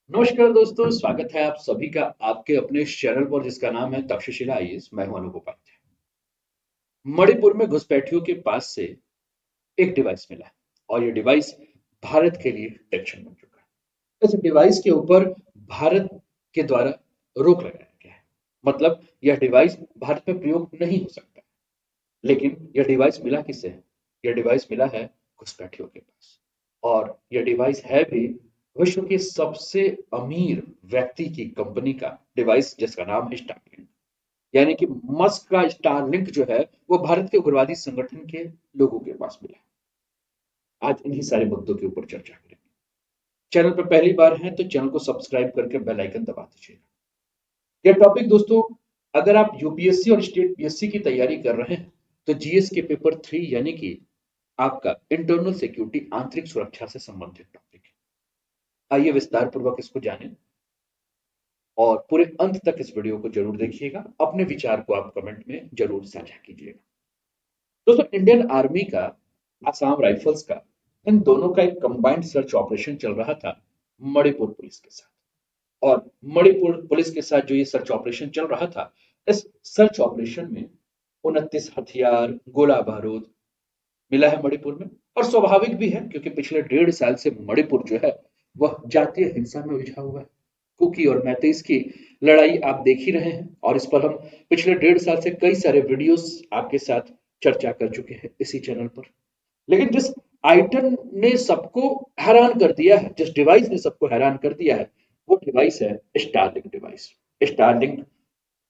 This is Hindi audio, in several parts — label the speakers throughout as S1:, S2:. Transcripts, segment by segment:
S1: नमस्कार दोस्तों, स्वागत है आप सभी का आपके अपने इस चैनल पर जिसका नाम है तक्षशिला आईएएस। मैं हूं अनूप उपाध्याय। मणिपुर में घुसपैठियों के पास से एक डिवाइस मिला है और ये डिवाइस भारत के लिए टेंशन बन चुका है। इस डिवाइस के ऊपर भारत के द्वारा रोक लगाया गया है। मतलब यह डिवाइस भारत में प्रयोग नहीं हो सकता। लेकिन यह डिवाइस मिला किससे है? यह डिवाइस मिला है घुसपैठियों के पास। और यह डिवाइस है भी विश्व के सबसे अमीर व्यक्ति की कंपनी का डिवाइस जिसका नाम है स्टारलिंक। यानी कि मस्क का स्टारलिंक जो है वो भारत के उग्रवादी संगठन के लोगों के पास मिला है। आज इन्हीं सारे मुद्दों के ऊपर चर्चा करेंगे। चैनल पर पहली बार है तो चैनल को सब्सक्राइब करके बेल आइकन दबा दीजिएगा। यह टॉपिक दोस्तों, अगर आप यूपीएससी और स्टेट पीएससी की तैयारी कर रहे हैं तो जीएस के पेपर 3 यानी कि आपका इंटरनल सिक्योरिटी आंतरिक सुरक्षा से संबंधित टॉपिक है। आइए विस्तार पूर्वक इसको जानें और पूरे अंत तक इस वीडियो को जरूर देखिएगा। अपने विचार को आप कमेंट में जरूर साझा कीजिएगा। दोस्तों, इंडियन आर्मी का, आसाम राइफल्स का, इन दोनों का एक कंबाइंड सर्च ऑपरेशन चल रहा था मणिपुर पुलिस के साथ। और मणिपुर पुलिस के साथ जो ये सर्च ऑपरेशन चल रहा था, इस सर्च ऑपरेशन में 29 हथियार, गोला बारूद मिला है मणिपुर में। और स्वाभाविक भी है क्योंकि पिछले 1.5 साल से मणिपुर जो है वह जातीय हिंसा में उलझा हुआ है। कुकी और मैतेइस की लड़ाई आप देख ही रहे हैं और इस पर हम पिछले 1.5 साल से कई सारे वीडियोस आपके साथ चर्चा कर चुके हैं इसी चैनल पर। लेकिन जिस आइटम ने सबको हैरान कर दिया है, जिस डिवाइस ने सबको हैरान कर दिया है, वो डिवाइस है स्टारलिंक डिवाइस। स्टारलिंक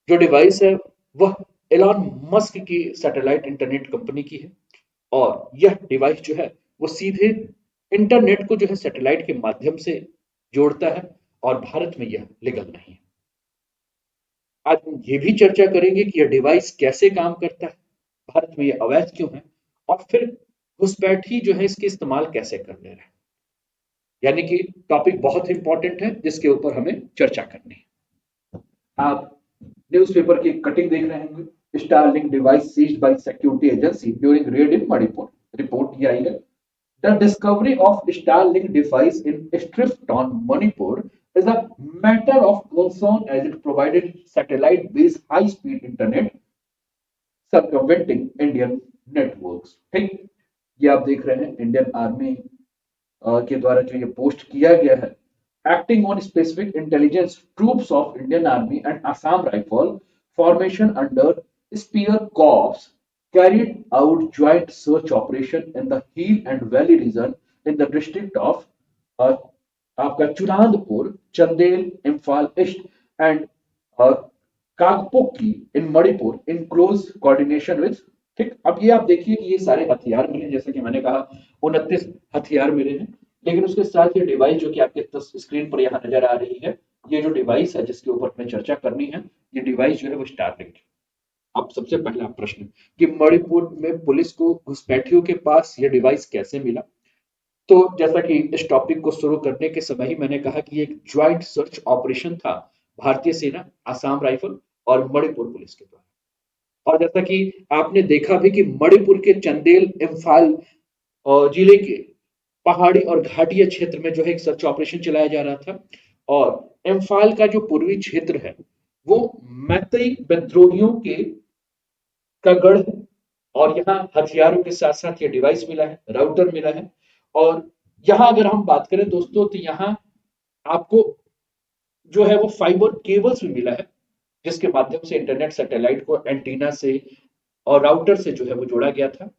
S1: जो डिवाइस है वह एलॉन मस्क की सैटेलाइट इंटरनेट कंपनी की है। और यह डिवाइस जो है वो सीधे इंटरनेट को जो है सैटेलाइट के माध्यम से जोड़ता है और भारत में यह लीगल नहीं है। आज हम ये भी चर्चा करेंगे कि यह डिवाइस कैसे काम करता है, भारत में यह अवैध क्यों है, और फिर घुसपैठी जो है इसके इस्तेमाल कैसे कर ले रहे हैं। यानी कि टॉपिक बहुत इंपॉर्टेंट है जिसके ऊपर हमें चर्चा करनी है। आप न्यूज़पेपर की कटिंग देख रहे होंगे, Starlink device seized by security agency during raid in Manipur. Report ये आई है, the discovery of Starlink device in Strifton, Manipur is a matter of concern as it provided satellite-based high-speed internet circumventing Indian networks। ठीक, ये आप देख रहे हैं इंडियन आर्मी के द्वारा जो ये पोस्ट किया गया है। Acting on specific intelligence troops of Indian Army and Assam rifle formation under spear corps carried out joint search operation in the Hill and Valley region in the district of uh, आपका Churachandpur, Chandel, Imphal East and Kangpokpi in Manipur in close coordination with. ठीक, अब ये आप देखिए कि ये सारे हथियार मिले, जैसे कि मैंने कहा 29 हथियार मिले हैं। लेकिन उसके साथ ये डिवाइस जो कि आपके स्क्रीन पर यहाँ नजर आ रही है, ये जो डिवाइस है जिसके ऊपर हमें चर्चा करनी है, ये डिवाइस जो है वो स्टारलिंक है। अब सबसे पहला प्रश्न कि मणिपुर में पुलिस को घुसपैठियों के पास ये डिवाइस कैसे मिला। तो जैसा कि इस टॉपिक को शुरू करने के समय ही मैंने कहा कि ये एक ज्वाइंट सर्च ऑपरेशन था भारतीय सेना, आसाम राइफल और मणिपुर पुलिस के द्वारा। और जैसा कि आपने देखा भी कि मणिपुर के चंदेल, इम्फाल जिले के पहाड़ी और घाटिया क्षेत्र में जो है एक सर्च ऑपरेशन चलाया जा रहा था। और इम्फाल का जो पूर्वी क्षेत्र है वो मैतेई विद्रोहियों के का गढ़ है। और यहाँ हथियारों के साथ साथ ये डिवाइस मिला है, राउटर मिला है। और यहाँ अगर हम बात करें दोस्तों तो यहाँ आपको जो है वो फाइबर केबल्स भी मिला है जिसके माध्यम से इंटरनेट सैटेलाइट को एंटीना से और राउटर से जो है वो जोड़ा गया था।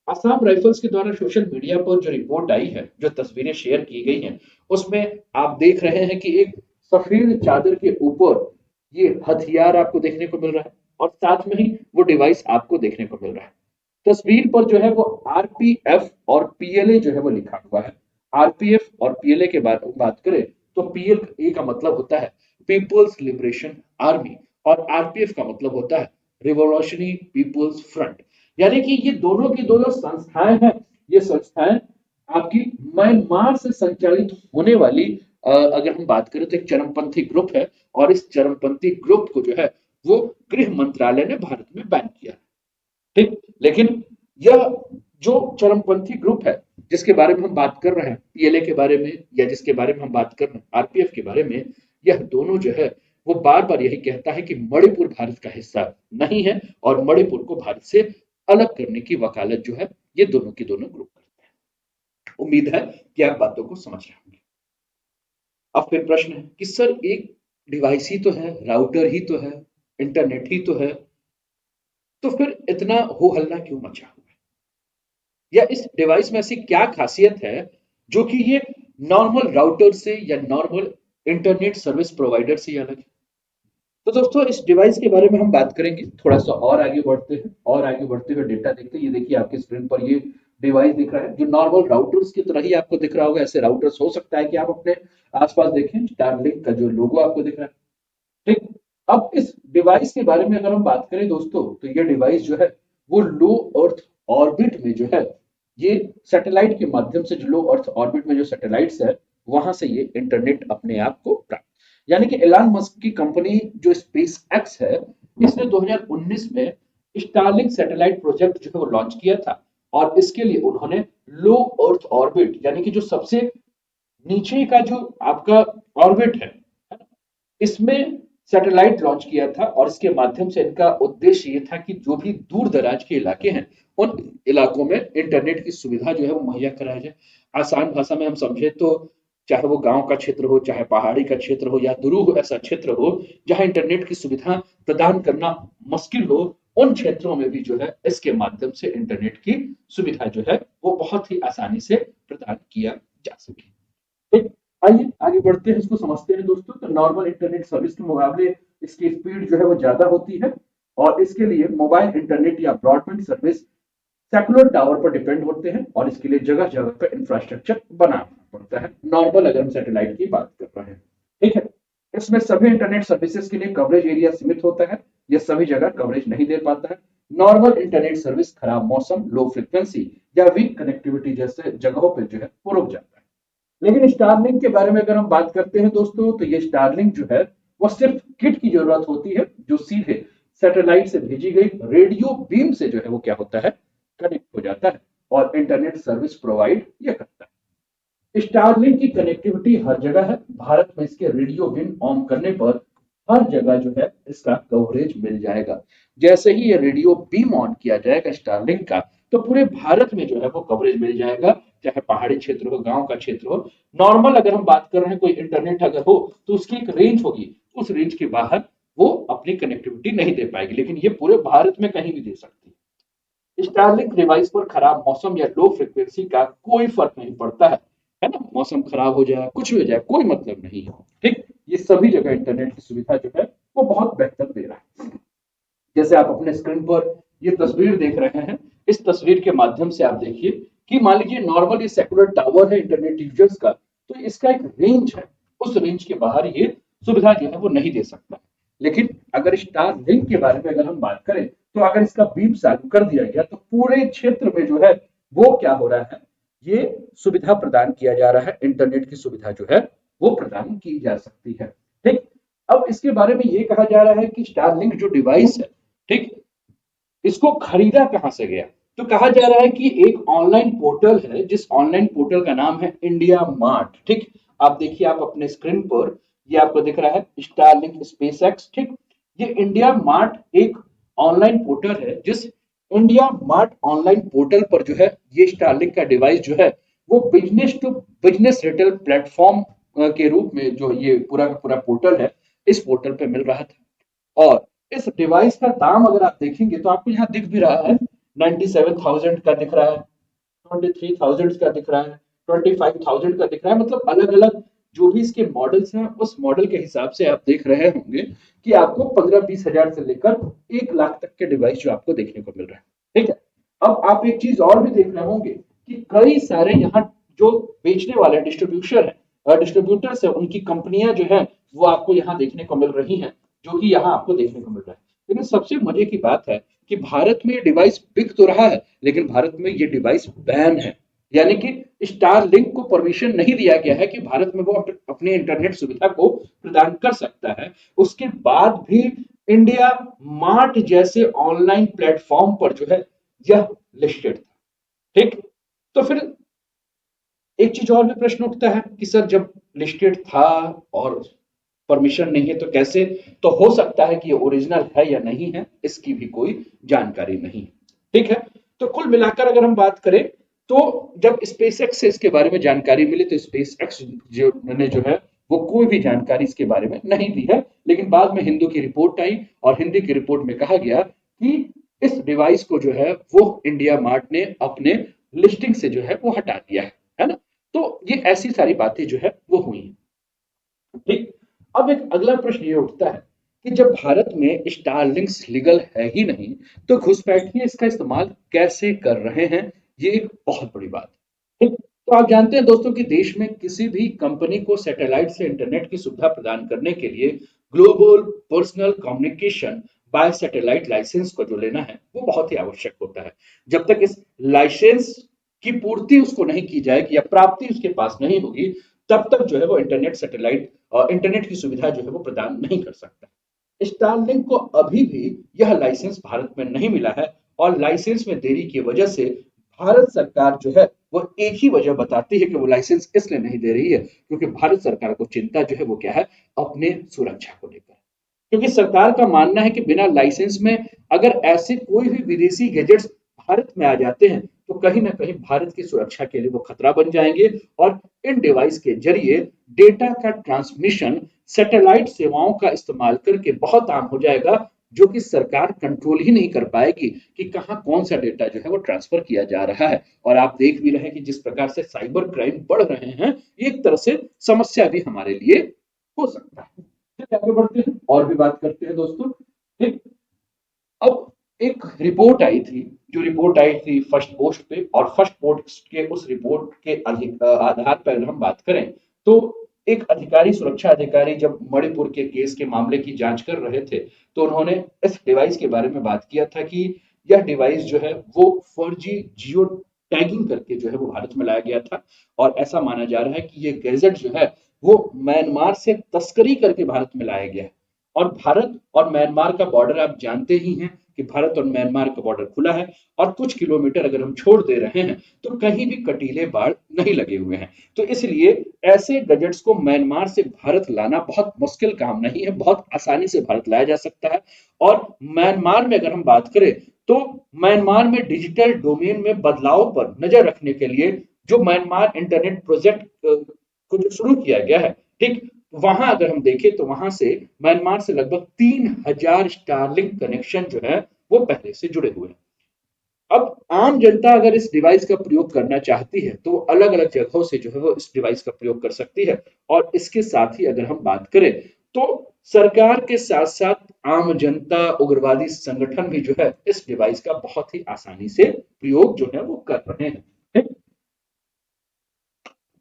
S1: असम राइफल्स के द्वारा सोशल मीडिया पर जो रिपोर्ट आई है, जो तस्वीरें शेयर की गई हैं, उसमें आप देख रहे हैं कि एक सफेद चादर के ऊपर ये हथियार आपको देखने को मिल रहा है और साथ में ही वो डिवाइस आपको देखने को मिल रहा है। तस्वीर पर जो है वो आरपीएफ और पीएलए जो है वो लिखा हुआ है। आरपीएफ और पीएलए के बारे में बात करें तो पीएलए का मतलब होता है पीपल्स लिबरेशन आर्मी और आरपीएफ का मतलब होता है रिवोल्यूशनरी पीपल्स फ्रंट। यानी कि ये दोनों की दोनों संस्थाएं हैं। ये संस्थाएं आपकी म्यांमार से संचालित होने वाली, अगर हम बात करें तो एक चरमपंथी ग्रुप है। और इस चरमपंथी ग्रुप को जो है वो गृह मंत्रालय ने भारत में बैन किया। ठीक, लेकिन यह जो चरमपंथी ग्रुप है जिसके बारे में हम बात कर रहे हैं, पीएलए के बारे में, या जिसके बारे में हम बात कर रहे हैं आरपीएफ के बारे में, यह दोनों जो है वो बार बार यही कहता है कि मणिपुर भारत का हिस्सा नहीं है, और मणिपुर को भारत से अलग करने की वकालत जो है ये दोनों की दोनों ग्रुप करते हैं। उम्मीद है कि आप बातों को समझ रहे होंगे। अब फिर प्रश्न है कि सर एक डिवाइस ही तो है, राउटर ही तो है, इंटरनेट ही तो है, तो फिर इतना हो हल्ला क्यों मचा हुआ है, या इस डिवाइस में ऐसी क्या खासियत है जो कि ये नॉर्मल राउटर से या नॉर्मल इंटरनेट सर्विस प्रोवाइडर से अलग है। तो दोस्तों इस डिवाइस के बारे में हम बात करेंगे, थोड़ा सा और आगे बढ़ते हैं, और आगे बढ़ते हुए डेटा देखते हैं। ये देखिए आपके स्क्रीन पर ये डिवाइस दिख रहा है जो नॉर्मल राउटर्स की तरह ही आपको दिख रहा होगा। ऐसे राउटर्स हो सकता है कि आप अपने आसपास देखें, स्टारलिंक का जो लोगो आपको दिख रहा है, ठीक। अब इस डिवाइस के बारे में अगर हम बात करें दोस्तों, तो ये डिवाइस जो है वो लो अर्थ ऑर्बिट में जो है, ये सैटेलाइट के माध्यम से, जो लो अर्थ ऑर्बिट में जो सैटेलाइट्स है वहां से ये इंटरनेट अपने आप को प्राप्त, यानी कि एलन मस्क की कंपनी जो स्पेस एक्स है, इसने 2019 में स्टारलिंक सैटेलाइट प्रोजेक्ट जो है वो लॉन्च किया था। और इसके लिए उन्होंने लो अर्थ ऑर्बिट, यानी कि जो सबसे नीचे का जो आपका ऑर्बिट है ना, इसमें सैटेलाइट लॉन्च किया था। और इसके माध्यम से इनका उद्देश्य ये था कि जो भी दूर दराज के इलाके हैं उन इलाकों में इंटरनेट की सुविधा जो है वो मुहैया कराया जाए। आसान भाषा में हम समझे तो, चाहे वो गांव का क्षेत्र हो, चाहे पहाड़ी का क्षेत्र हो, या दुरूह ऐसा क्षेत्र हो जहां इंटरनेट की सुविधा प्रदान करना मुश्किल हो, उन क्षेत्रों में भी जो है इसके माध्यम से इंटरनेट की सुविधा जो है वो बहुत ही आसानी से प्रदान किया जा सके। ठीक, आइए आगे बढ़ते हैं, इसको समझते हैं दोस्तों। तो नॉर्मल इंटरनेट सर्विस के मुकाबले इसकी स्पीड जो है वो ज्यादा होती है, और इसके लिए मोबाइल इंटरनेट या ब्रॉडबैंड सर्विस सेकुलर टावर पर डिपेंड होते हैं, और इसके लिए जगह जगह पर इंफ्रास्ट्रक्चर बनाना पड़ता है, नॉर्मल अगर हम सैटेलाइट की बात कर रहे हैं। ठीक है, इसमें सभी इंटरनेट सर्विसेज के लिए कवरेज एरिया सीमित होता है, यह सभी जगह कवरेज नहीं दे पाता है। नॉर्मल इंटरनेट सर्विस खराब मौसम, लो फ्रिक्वेंसी या वीक कनेक्टिविटी जैसे जगहों पर जो है वो रुक जाता है। लेकिन स्टारलिंक के बारे में अगर हम बात करते हैं दोस्तों, तो ये स्टारलिंक जो है वो सिर्फ किट की जरूरत होती है, जो सीधे सैटेलाइट से भेजी गई रेडियो बीम से जो है वो क्या होता है, कनेक्ट हो जाता है, और इंटरनेट सर्विस प्रोवाइड ये करता है। स्टारलिंक की कनेक्टिविटी हर जगह है। भारत में इसके रेडियो बीम ऑन करने पर हर जगह जो है इसका कवरेज मिल जाएगा। जैसे ही ये रेडियो बीम ऑन किया जाएगा स्टारलिंक का, तो पूरे भारत में जो है वो कवरेज मिल जाएगा, चाहे पहाड़ी क्षेत्र हो, गांव का क्षेत्र हो। नॉर्मल अगर हम बात कर रहे हैं, कोई इंटरनेट अगर हो तो उसकी एक रेंज होगी, उस रेंज के बाहर वो अपनी कनेक्टिविटी नहीं दे पाएगी, लेकिन ये पूरे भारत में कहीं भी दे सकती है। स्टारलिंक डिवाइस पर खराब मौसम या लो फ्रिक्वेंसी का कोई फर्क नहीं पड़ता है ना, मौसम खराब हो जाए, कुछ भी हो जाए, कोई मतलब नहीं है। ठीक, ये सभी जगह इंटरनेट की सुविधा जो है वो बहुत बेहतर दे रहा है। जैसे आप अपने स्क्रीन पर ये तस्वीर देख रहे हैं, इस तस्वीर के माध्यम से आप देखिए कि मान लीजिए नॉर्मल ये सेकुलर टावर है इंटरनेट यूजर्स का, तो इसका एक रेंज है, उस रेंज के बाहर ये सुविधा जो है वो नहीं दे सकता। लेकिन अगर स्टार लिंक के बारे में अगर हम बात करें, तो अगर इसका बीम चालू कर दिया गया तो पूरे क्षेत्र में जो है वो क्या हो रहा है, ये सुविधा प्रदान किया जा रहा है, इंटरनेट की सुविधा जो है वो प्रदान की जा सकती है। ठीक, अब इसके बारे में ये कहा जा रहा है कि स्टारलिंक जो डिवाइस है, ठीक, इसको खरीदा कहां से गया। तो कहा जा रहा है कि एक ऑनलाइन पोर्टल है, जिस ऑनलाइन पोर्टल का नाम है इंडिया मार्ट। ठीक, आप देखिए, आप अपने स्क्रीन पर ये आपको दिख रहा है स्टारलिंक स्पेस एक्स। ठीक, ये इंडिया मार्ट एक ऑनलाइन पोर्टल है, जिस इंडिया मार्ट ऑनलाइन पोर्टल पर जो है ये स्टारलिंक का डिवाइस जो है वो business to business retail platform के रूप में जो ये पूरा का पूरा पोर्टल है, इस पोर्टल पे मिल रहा था। और इस डिवाइस का दाम अगर आप देखेंगे तो आपको यहाँ दिख भी रहा है, 97,000 का दिख रहा है, 23,000 का दिख रहा है, 25,000 का दिख रहा है। मतलब अलग अलग जो भी इसके मॉडल्स हैं, उस मॉडल के हिसाब से आप देख रहे होंगे कि आपको 15-20 हजार से लेकर 1 लाख तक के डिवाइस जो आपको देखने को मिल रहा है। ठीक है, अब आप एक चीज और भी देख रहे होंगे कि कई सारे यहाँ जो बेचने वाले डिस्ट्रीब्यूटर है, डिस्ट्रीब्यूटर्स है, उनकी कंपनियां जो है वो आपको यहाँ देखने को मिल रही हैं, जो कि यहाँ आपको देखने को मिल रहा है। लेकिन सबसे मजे की बात है कि भारत में ये डिवाइस बिक तो रहा है, लेकिन भारत में ये डिवाइस बैन है, यानी कि स्टार लिंक को परमिशन नहीं दिया गया है कि भारत में वो अपने इंटरनेट सुविधा को प्रदान कर सकता है। उसके बाद भी इंडिया मार्ट जैसे ऑनलाइन प्लेटफॉर्म पर जो है यह लिस्टेड था। ठीक, तो फिर एक चीज और भी प्रश्न उठता है कि सर जब लिस्टेड था और परमिशन नहीं है तो कैसे, तो हो सकता है कि ये ओरिजिनल है या नहीं है इसकी भी कोई जानकारी नहीं है। ठीक है, तो कुल मिलाकर अगर हम बात करें तो जब स्पेस एक्स से इसके बारे में जानकारी मिली तो स्पेस एक्स जो है वो कोई भी जानकारी इसके बारे में नहीं दी है, लेकिन बाद में हिंदू की रिपोर्ट आई और हिंदी की रिपोर्ट में कहा गया कि इस डिवाइस को जो है वो इंडिया मार्ट ने अपने लिस्टिंग से जो है वो हटा दिया है ना। तो ये ऐसी सारी बातें जो है वो हुई हैं। ठीक, अब एक अगला प्रश्न ये उठता है कि जब भारत में स्टारलिंक्स लीगल है ही नहीं तो घुसपैठिए इसका इस्तेमाल कैसे कर रहे हैं, ये एक बहुत बड़ी बात है। ठीक, तो आप जानते हैं दोस्तों कि देश में किसी भी कंपनी को सैटेलाइट से इंटरनेट की सुविधा प्रदान करने के लिए global personal communication by satellite licence को जो लेना है वो बहुत ही आवश्यक होता है। जब तक इस लाइसेंस की पूर्ति उसको नहीं की जाएगी या प्राप्ति उसके पास नहीं होगी तब तक जो है वो इंटरनेट सैटेलाइट इंटरनेट की सुविधा जो है वो प्रदान नहीं कर सकता। स्टारलिंक को अभी भी यह लाइसेंस भारत में नहीं मिला है और लाइसेंस में देरी की वजह से भारत सरकार जो है वो एक ही वजह बताती है कि वो लाइसेंस इसलिए नहीं दे रही है क्योंकि भारत सरकार को चिंता जो है वो क्या है, अपने सुरक्षा को लेकर। क्योंकि सरकार का मानना है कि बिना लाइसेंस में अगर ऐसे कोई भी विदेशी गैजेट्स भारत में आ जाते हैं तो कहीं ना कहीं भारत की सुरक्षा के लिए वो खतरा बन जाएंगे और इन डिवाइस के जरिए डेटा का ट्रांसमिशन सैटेलाइट सेवाओं का इस्तेमाल करके बहुत आम हो जाएगा, जो कि सरकार कंट्रोल ही नहीं कर पाएगी कि कहाँ कौन सा डेटा जो है वो ट्रांसफर किया जा रहा है। और आप देख भी रहे हैं कि जिस प्रकार से साइबर क्राइम बढ़ रहे हैं ये एक तरह से समस्या भी हमारे लिए हो सकता है। ठीक, आगे बढ़ते हैं और भी बात करते हैं दोस्तों। ठीक, अब एक रिपोर्ट आई थी, जो रिपोर्ट आई थी फर्स्ट पोस्ट पे, और फर्स्ट पोस्ट के उस रिपोर्ट के आधार पर अगर हम बात करें तो एक अधिकारी, सुरक्षा अधिकारी जब मणिपुर के केस के मामले की जांच कर रहे थे तो उन्होंने इस डिवाइस के बारे में बात किया था कि यह डिवाइस जो है वो फर्जी जियो टैगिंग करके जो है वो भारत में लाया गया था और ऐसा माना जा रहा है कि ये गैजेट जो है वो म्यांमार से तस्करी करके भारत में लाया गया है। और भारत और म्यांमार का बॉर्डर आप जानते ही हैं कि भारत और म्यांमार का बॉर्डर खुला है और कुछ किलोमीटर अगर हम छोड़ दे रहे हैं तो कहीं भी कटीले बाढ़ नहीं लगे हुए हैं। तो इसलिए ऐसे गजेट्स को म्यांमार से भारत लाना बहुत मुश्किल काम नहीं है, बहुत आसानी से भारत लाया जा सकता है। और म्यांमार में अगर हम बात करें तो म्यांमार में डिजिटल डोमेन में बदलाव पर नजर रखने के लिए जो म्यांमार इंटरनेट प्रोजेक्ट को जो शुरू किया गया है, ठीक, वहां अगर हम देखें तो वहां से म्यांमार से लगभग 3,000 स्टारलिंक कनेक्शन जो है वो पहले से जुड़े हुए हैं। अब आम जनता अगर इस डिवाइस का प्रयोग करना चाहती है तो वो अलग अलग जगहों से जो है वो इस डिवाइस का प्रयोग कर सकती है। और इसके साथ ही अगर हम बात करें तो सरकार के साथ साथ आम जनता, उग्रवादी संगठन भी जो है इस डिवाइस का बहुत ही आसानी से प्रयोग जो है वो कर रहे हैं। ठीक?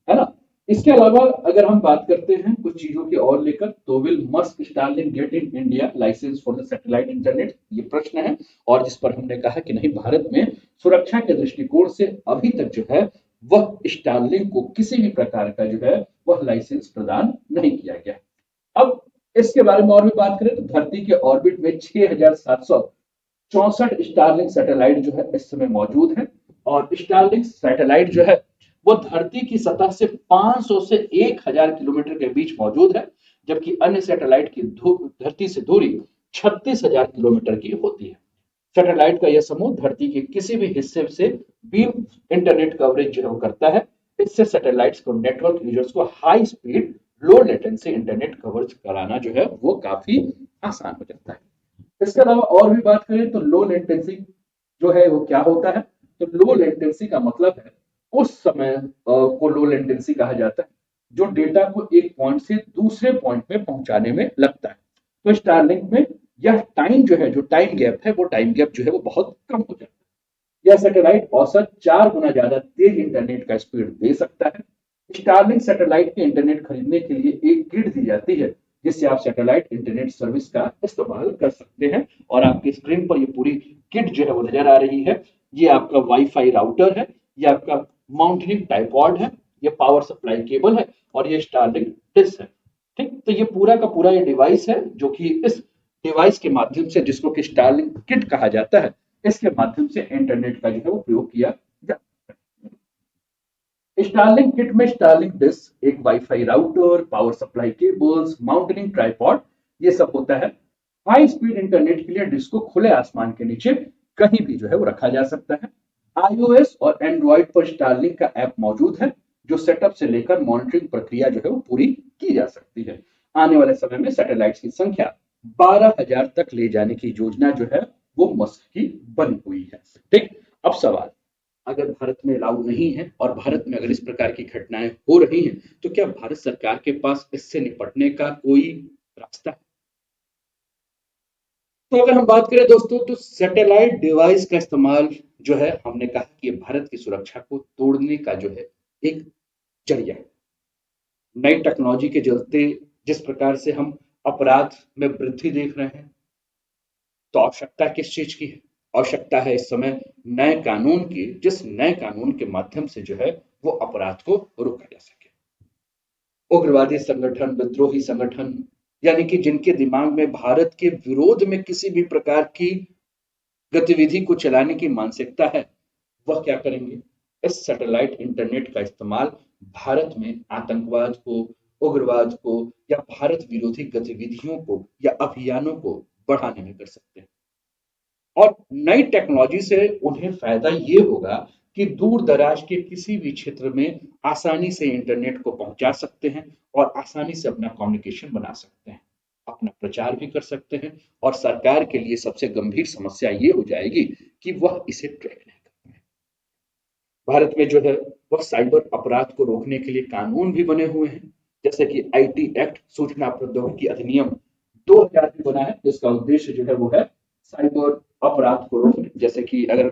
S1: है ना। इसके अलावा अगर हम बात करते हैं कुछ चीजों की और लेकर तो will Musk Starlink get in India licence for the satellite internet, ये प्रश्न है और जिस पर हमने कहा कि नहीं, भारत में सुरक्षा के दृष्टिकोण से अभी तक जो है वह स्टारलिंक को किसी भी प्रकार का जो है वह लाइसेंस प्रदान नहीं किया गया। अब इसके बारे में और भी बात करें तो धरती के ऑर्बिट में 6,764 स्टारलिंक सैटेलाइट जो है इस समय मौजूद है। और स्टारलिंक सैटेलाइट जो है वो धरती की सतह से 500 से 1,000 किलोमीटर के बीच मौजूद है, जबकि अन्य सैटेलाइट की धरती से दूरी 36,000 किलोमीटर की होती है। सैटेलाइट का यह समूह धरती के किसी भी हिस्से से बीम इंटरनेट कवरेज जो है वो करता है। इससे सैटेलाइट्स को नेटवर्क यूजर्स को high speed low latency internet coverage कराना जो है वो काफी आसान हो जाता है। इसके अलावा और भी बात करें तो लो लेटेंसी जो है वो क्या होता है, तो लो लेटेंसी का मतलब है उस समय को लो लेटेंसी कहा जाता है जो डेटा को एक पॉइंट से दूसरे पॉइंट में पहुंचाने में लगता है। तो स्टारलिंक में यह टाइम जो है, जो टाइम गैप है, वो टाइम गैप जो है वो बहुत कम हो जाता है। यह सैटेलाइट औसत 4 गुना ज्यादा तेज इंटरनेट का स्पीड दे सकता है। स्टारलिंक सैटेलाइट के इंटरनेट खरीदने के लिए एक किट दी जाती है जिससे आप सैटेलाइट इंटरनेट सर्विस का इस्तेमाल कर सकते हैं। और आपकी स्क्रीन पर ये पूरी किट जो है वो नजर आ रही है। ये आपका वाईफाई राउटर है, ये आपका माउंटेनिंग टाइपॉड है, ये पावर सप्लाई केबल है और ये स्टारलिंक डिश है। ठीक, तो ये पूरा का पूरा ये डिवाइस है जो कि इस डिवाइस के माध्यम से, जिसको कि स्टारलिंक किट कहा जाता है, इसके माध्यम से इंटरनेट का जो है वो प्रयोग किया जाता है। स्टारलिंक किट में स्टारलिंक डिश, एक wifi router, power supply cables, mounting tripod, ये सब होता है। हाई स्पीड इंटरनेट के लिए डिश को खुले आसमान के नीचे कहीं भी जो है वो रखा जा सकता है। आईओएस और एंड्रॉइड पर स्टारलिंक का ऐप मौजूद है, जो सेटअप से लेकर मॉनिटरिंग प्रक्रिया जो है वो पूरी की जा सकती है। आने वाले समय में सैटेलाइट्स की संख्या 12,000 तक ले जाने की योजना जो है वो मस्क की बनी हुई है। ठीक। अब सवाल, अगर भारत में अलाउ नहीं है और भारत में अगर इस प्रकार की घटनाएं हो रही हैं, तो क्या भारत सरकार के पास इससे निपटने का कोई रास्ता है? तो अगर हम बात करें दोस्तों, तो सैटेलाइट डिवाइस का इस्तेमाल जो है, हमने कहा कि ये भारत की सुरक्षा को तोड़ने का जो है एक जरिया है। नई टेक्नोलॉजी के चलते जिस प्रकार से हम अपराध में वृद्धि देख रहे हैं, तो आवश्यकता किस चीज की है? आवश्यकता है इस समय नए कानून की, जिस नए कानून के माध्यम से जो है वो अपराध को रोका जा सके। उग्रवादी संगठन, विद्रोही संगठन, यानी कि जिनके दिमाग में भारत के विरोध में किसी भी प्रकार की गतिविधि को चलाने की मानसिकता है, वह क्या करेंगे? इस सैटेलाइट इंटरनेट का इस्तेमाल भारत में आतंकवाद को, उग्रवाद को या भारत विरोधी गतिविधियों को या अभियानों को बढ़ाने में कर सकते हैं। और नई टेक्नोलॉजी से उन्हें फायदा ये होगा कि दूर दराज के किसी भी क्षेत्र में आसानी से इंटरनेट को पहुंचा सकते हैं और आसानी से अपना कम्युनिकेशन बना सकते हैं, अपना प्रचार भी कर सकते हैं। और सरकार के लिए सबसे गंभीर समस्या ये हो जाएगी कि वह इसे ट्रैक नहीं कर पाए। भारत में जो है वह साइबर अपराध को रोकने के लिए कानून भी बने हुए हैं, जैसे कि आईटी एक्ट, सूचना प्रौद्योगिकी अधिनियम 2000 भी बना है, जिसका उद्देश्य जो है वो है साइबर अपराध को रोकने, जैसे कि अगर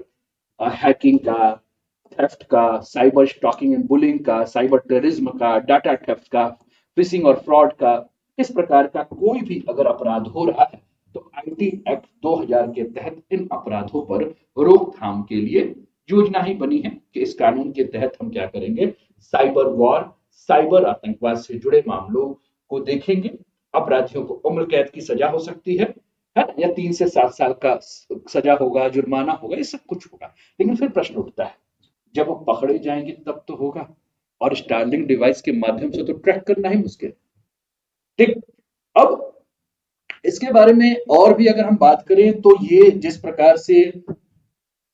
S1: हैकिंग का, थेफ्ट का, साइबर स्टॉकिंग एंड बुलिंग का, साइबर टेररिज्म का, डाटा थेफ्ट का, फिशिंग और फ्रॉड का, इस प्रकार का कोई भी अगर अपराध हो रहा है, तो आईटी एक्ट 2000 के तहत इन अपराधों पर रोकथाम के लिए योजना ही बनी है कि इस कानून के तहत हम क्या करेंगे? साइबर वॉर, साइबर आतंकवाद से जुड़े मामलों को देखेंगे। अपराधियों को उम्र कैद की सजा हो सकती है या 3 से 7 साल का सजा होगा, जुर्माना होगा, ये सब कुछ होगा। लेकिन फिर प्रश्न उठता है, जब वो पकड़े जाएंगे तब तो होगा, और स्टारलिंक डिवाइस के माध्यम से तो ट्रैक करना ही मुश्किल। ठीक। अब इसके बारे में और भी अगर हम बात करें, तो ये जिस प्रकार से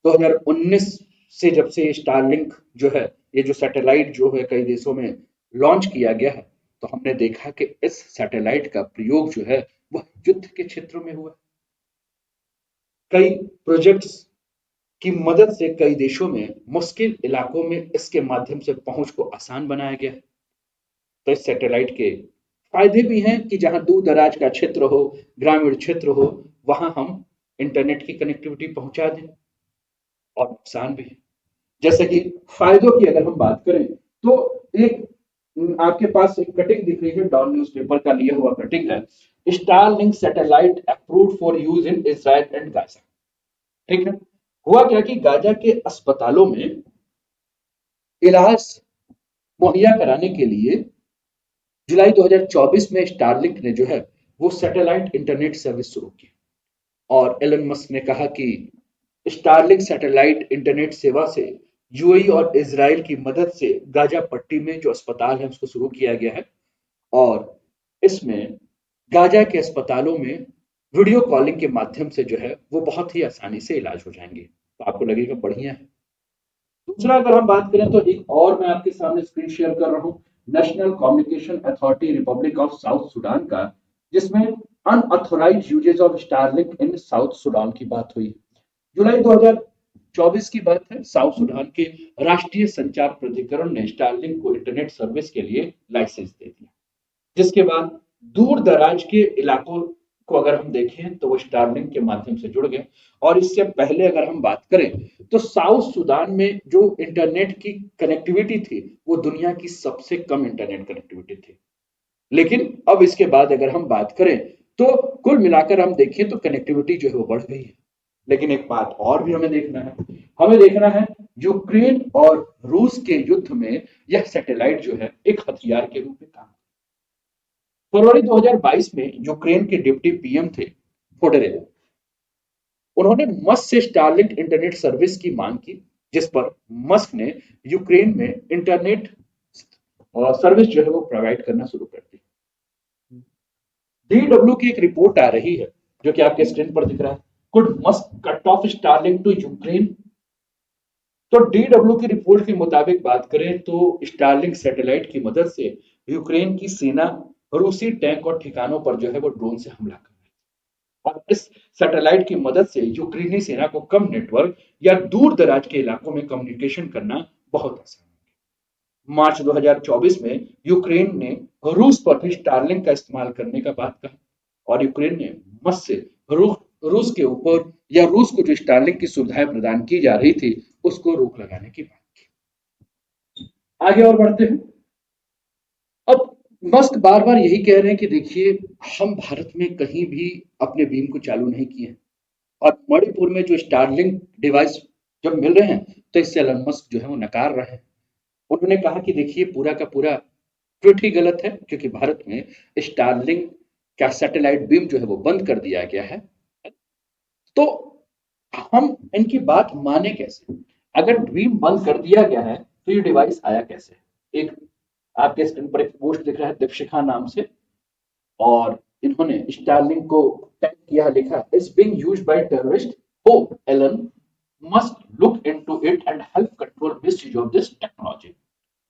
S1: 2019 से जब से स्टारलिंक जो है, ये जो सैटेलाइट जो है कई देशों में लॉन्च किया गया है, तो हमने देखा कि इस सैटेलाइट का प्रयोग जो है वह युद्ध के क्षेत्रों में हुआ। कई प्रोजेक्ट्स की मदद से कई देशों में मुश्किल इलाकों में इसके माध्यम से पहुंच को आसान बनाया गया है। तो इस सैटेलाइट के फायदे भी हैं कि जहां दूर दराज का क्षेत्र हो, ग्रामीण क्षेत्र हो, वहां हम इंटरनेट की कनेक्टिविटी पहुंचा दें, और नुकसान भी है। जैसे कि फायदों की अगर हम बात करें, तो एक आपके पास एक कटिंग दिख रही है, डॉन न्यूज़पेपर का लिया हुआ कटिंग है। Starlink satellite approved for use in Israel and Gaza. ठीक है। हुआ क्या कि गाजा के अस्पतालों में इलाज मुहैया कराने के लिए जुलाई 2024 में स्टारलिंक ने जो है वो सैटेलाइट इंटरनेट सर्विस शुरू की। और एलन मस्क ने कहा कि स्टारलिंक सैटेलाइट इंटरनेट सेवा से यूएई और इजराइल की मदद से गाजा पट्टी में जो अस्पताल है उसको शुरू किया गया है। और इसमें गाजा के अस्पतालों में वीडियो कॉलिंग के माध्यम से जो है वो बहुत ही आसानी से इलाज हो जाएंगे। तो आपको लगेगा बढ़िया है। दूसरा अगर हम बात करें, तो एक और मैं आपके सामने स्क्रीन शेयर कर रहा हूं, national communication authority republic of South Sudan का, जिसमें unauthorised usage of Starlink in South Sudan की बात हुई। जुलाई 2024 की बात है। साउथ सुडान के राष्ट्रीय संचार प्राधिकरण ने स्टारलिंक को इंटरनेट सर्विस के लिए लाइसेंस दे दिया, जिसके बाद दूर दराज के इलाकों को अगर हम देखें तो वो स्टारलिंक के माध्यम से जुड़ गए। और इससे पहले अगर हम बात करें, तो साउथ सुडान में जो इंटरनेट की कनेक्टिविटी थी वो दुनिया की सबसे कम इंटरनेट कनेक्टिविटी थी। लेकिन अब इसके बाद अगर हम बात करें, तो कुल मिलाकर हम देखें तो कनेक्टिविटी जो है वो बढ़ गई है। लेकिन एक बात और भी हमें देखना है, हमें देखना है यूक्रेन और रूस के युद्ध में यह सैटेलाइट जो है एक हथियार के रूप में काम। फरवरी 2022 में यूक्रेन के डिप्टी पीएम थे फोडरेव, उन्होंने मस्क से स्टारलिंक इंटरनेट सर्विस की मांग की, जिस पर मस्क ने यूक्रेन में इंटरनेट सर्विस जो है वो प्रोवाइड करना शुरू कर दी। डीडब्ल्यू की एक रिपोर्ट आ रही है जो कि आपके स्क्रीन पर दिख रहा है। Could Musk cut off Starlink to Ukraine? तो डीडब्ल्यू की रिपोर्ट के मुताबिक बात करें तो स्टारलिंक सैटेलाइट की मदद से यूक्रेन की सेना रूसी टैंक और ठिकानों पर जो है वो ड्रोन से हमला कर रही है। और इस सैटेलाइट की मदद से यूक्रेनी सेना को कम नेटवर्क या दूर दराज के इलाकों में कम्युनिकेशन करना बहुत आसान है। मार्च 2024 में यूक्रेन ने रूस पर भी स्टारलिंक का इस्तेमाल करने का बात कहा और यूक्रेन ने मस्क से रूस रूस के ऊपर या रूस को जो स्टारलिंक की सुविधाएं प्रदान की जा रही थी उसको रोक लगाने की बात की। आगे और बढ़ते हैं। अब मस्क बार बार यही कह रहे हैं कि देखिए, हम भारत में कहीं भी अपने बीम को चालू नहीं किए हैं और मणिपुर में जो स्टारलिंक डिवाइस जब मिल रहे हैं तो इससे एलन मस्क जो है वो नकार रहे हैं। उन्होंने कहा कि देखिए, पूरा का पूरा ट्वीट ही गलत है क्योंकि भारत में स्टारलिंक का सैटेलाइट बीम जो है वो बंद कर दिया गया है। तो हम इनकी बात माने कैसे? अगर बीम बंद कर दिया गया है तो ये डिवाइस आया कैसे? एक आपके स्क्रीन पर एक पोस्ट दिख रहा है दीपशिखा नाम से, और इन्होंने स्टारलिंक को टैग किया, लिखा is being used by terrorist, hope Elon must look into it and help control misuse of this technology.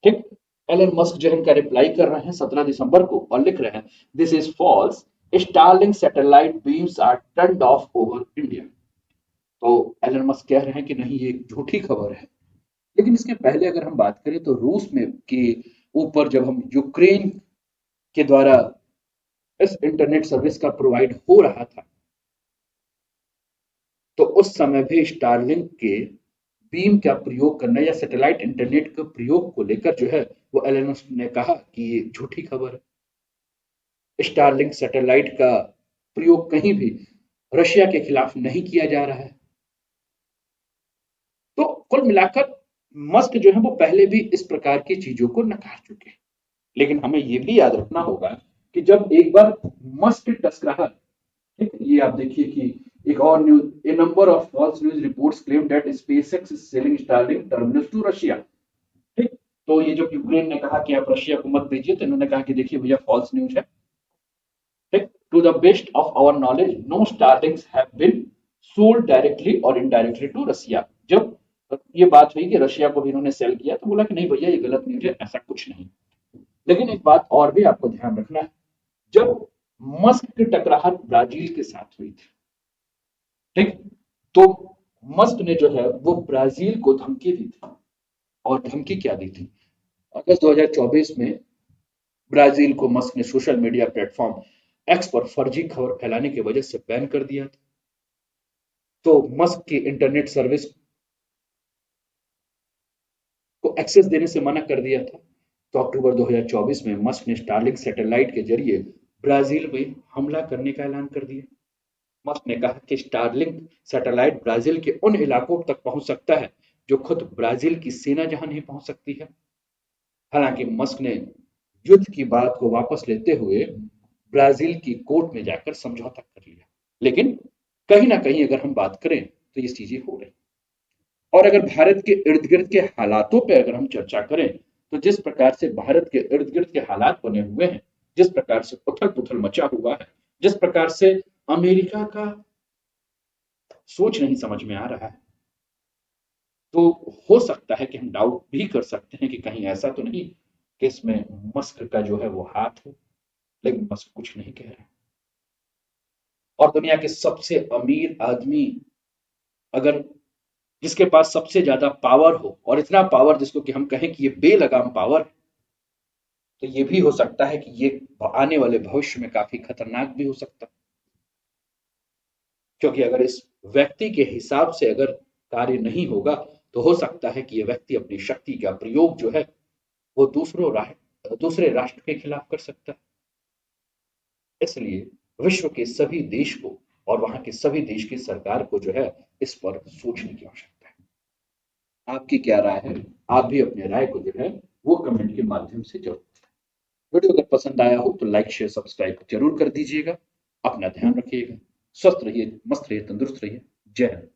S1: ठीक। एलन मस्क जो है इनका रिप्लाई कर रहे हैं 17 दिसंबर को और लिख रहे हैं this is false, Starlink satellite beams are turned off over India. तो एलन मस्क कह रहे हैं कि नहीं, ये एक झूठी खबर है। लेकिन इसके पहले अगर हम बात करें तो रूस में के ऊपर जब हम यूक्रेन के द्वारा इस इंटरनेट सर्विस का प्रोवाइड हो रहा था तो उस समय भी स्टारलिंक के बीम का प्रयोग करना या सैटेलाइट इंटरनेट के प्रयोग को लेकर जो है वो एलन मस्क ने कहा कि ये झूठी खबर है। स्टारलिंक सैटेलाइट का प्रयोग कहीं भी रशिया के खिलाफ नहीं किया जा रहा है। तो कुल मिलाकर मस्क जो है वो पहले भी इस प्रकार की चीजों को नकार चुके हैं। लेकिन हमें ये भी याद रखना होगा कि जब एक बार मस्क टकराया, ठीक, ये आप देखिए कि एक और news, a number of false news reports claim that SpaceX is selling Starlink terminals to Russia. ठीक। तो ये जो यूक्रेन ने कहा कि आप रशिया को मत भेजिए, तो इन्होंने कहा कि देखिए भैया, फॉल्स न्यूज है। ठीक। To the best of our knowledge no Starlinks have been sold directly और इनडायरेक्टली टू रशिया। जब ये बात हुई कि रशिया को भी इन्होंने सेल किया तो बोला कि नहीं भैया, ये गलत न्यूज है, ऐसा कुछ नहीं। लेकिन एक बात और भी आपको ध्यान रखना है, जब मस्क की टकराहट ब्राजील के साथ हुई थी, ठीक, तो मस्क ने जो है वो ब्राजील को धमकी दी थी। और धमकी क्या दी थी? अगस्त 2024 में ब्राजील को मस्क ने सोशल मीडिया प्लेटफॉर्म एक्स पर फर्जी खबर फैलाने की वजह से बैन कर दिया था। तो मस्क की इंटरनेट सर्विस को एक्सेस देने से मना कर दिया था। तो अक्टूबर 2024 में मस्क ने स्टारलिंक सैटेलाइट के जरिए ब्राजील में हमला करने का ऐलान कर दिया। मस्क ने कहा कि स्टारलिंक सैटेलाइट ब्राजील के उन इलाकों तक पहुंच सकता है जो खुद ब्राजील की सेना जहां नहीं पहुंच सकती है। हालांकि मस्क ने युद्ध की बात को वापस लेते हुए ब्राजील की कोर्ट में जाकर समझौता कर लिया। लेकिन कहीं ना कहीं अगर हम बात करें तो ये चीजें हो रही। और अगर भारत के इर्द गिर्द के हालातों पर अगर हम चर्चा करें तो जिस प्रकार से भारत के इर्द गिर्द के हालात बने हुए हैं, जिस प्रकार से उथल पुथल मचा हुआ है, जिस प्रकार से अमेरिका का सोच नहीं समझ में आ रहा है, तो हो सकता है कि हम डाउट भी कर सकते हैं कि कहीं ऐसा तो नहीं कि इसमें मस्क का जो है वो हाथ हो। लेकिन मस्क कुछ नहीं कह रहे। और दुनिया के सबसे अमीर आदमी, अगर जिसके पास सबसे ज्यादा पावर हो और इतना पावर जिसको कि हम कहें कि ये बेलगाम पावर, तो ये भी हो सकता है कि ये आने वाले भविष्य में काफी खतरनाक भी हो सकता है। क्योंकि अगर इस व्यक्ति के हिसाब से अगर कार्य नहीं होगा तो हो सकता है कि यह व्यक्ति अपनी शक्ति का प्रयोग जो है वो दूसरे राष्ट्र के खिलाफ कर सकता है। इसलिए विश्व के सभी देश को और वहां के सभी देश की सरकार को जो है इस पर सोचने की आवश्यकता है। आपकी क्या राय है? आप भी अपने राय को जो है वो कमेंट के माध्यम से जरूर। वीडियो अगर पसंद आया हो तो लाइक शेयर सब्सक्राइब जरूर कर दीजिएगा। अपना ध्यान रखिएगा, स्वस्थ रहिए, मस्त रहिए, तंदुरुस्त रहिए। जय हिंद।